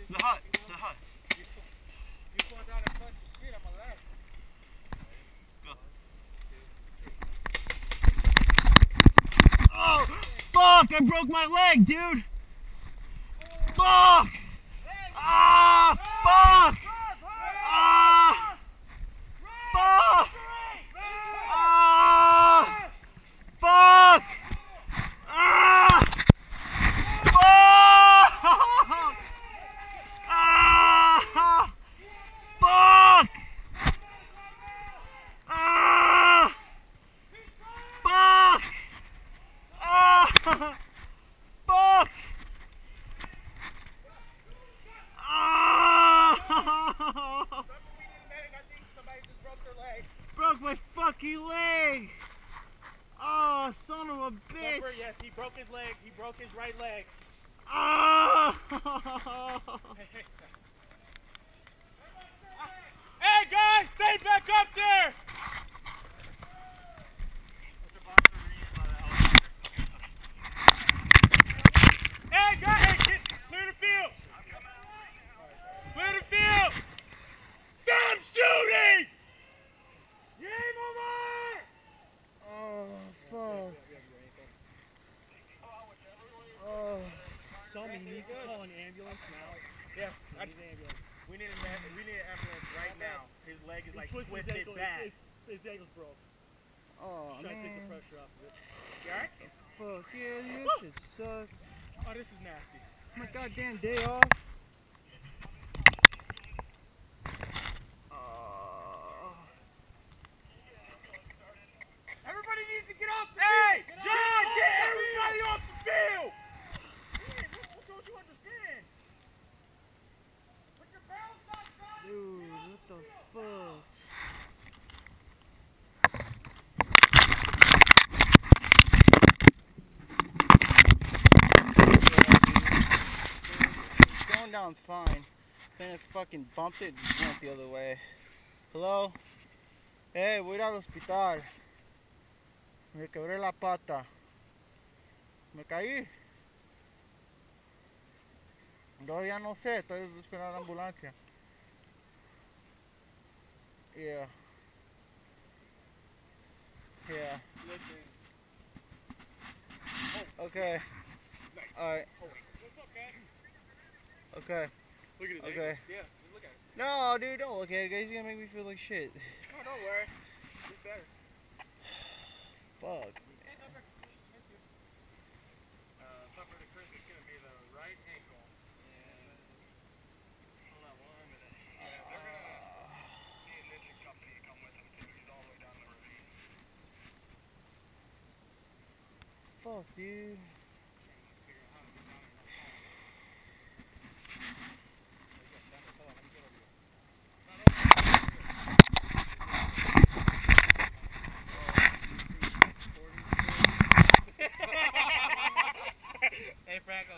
The hut. The hut. You fall down and punch the shit on my leg. Go. Oh, fuck! I broke my leg, dude. Fuck! Ah! Fuck! Ah! Fuck! Ah! Fuck! Ah! Fuck! Ah! Fuck! Ah! Fuck! Ah! Fuck! Ah! Broke my fucking leg! Oh, son of a bitch! Yes, he broke his leg. He broke his right leg. Ah! Hey guys, stay back up there! Hey guys, clear the field! Clear the field! Stop shooting! Game over! Oh, fuck. Oh. Somebody needs to call an ambulance now. Yeah, We need an ambulance. we need an ambulance right now. His leg is like Twisted twisted ankle. bad. His ankle's broke. Oh, Trying to take the man. pressure off of it. You alright? Fuck, yeah, this shit sucks. Oh, this is nasty. My goddamn day off. Everybody needs to get off the field! Hey! John, get everybody off the field! What don't you understand? Put your barrels down, son! Dude, what the fuck? It's going down fine. Then it fucking bumped it and went the other way. Hello? Hey, voy a ir al hospital. Me quebré la pata. Me caí. Yo ya no sé, estoy esperando la ambulancia. Yeah. Yeah. Okay. Alright. Okay. Look at his Okay. ankle. Yeah, just look at it. No, dude, don't look at it, guys. He's gonna make me feel like shit. No, don't worry. It's better. Fuck. Suffer to Chris is going to be the right ankle. And hold on 1 minute. Yeah, they're going to need an engine company to come with him too. He's all the way down the ravine. Fuck, dude. Hey, Franco.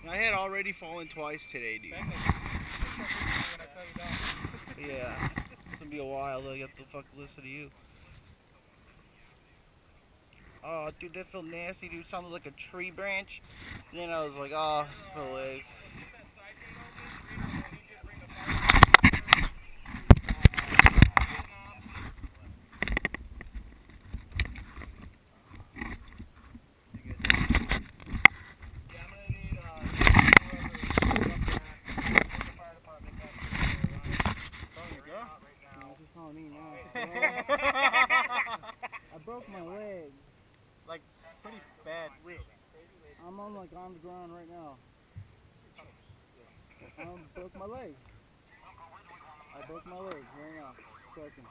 I had already fallen twice today, dude. Yeah. It's gonna be a while though. You have to fucking listen to you. Oh, dude, that felt nasty, dude. Sounded like a tree branch. And then I was like, oh, it's my leg. I broke my leg. Like, pretty bad. I'm on the ground right now. I broke my leg. I broke my leg right now. Second.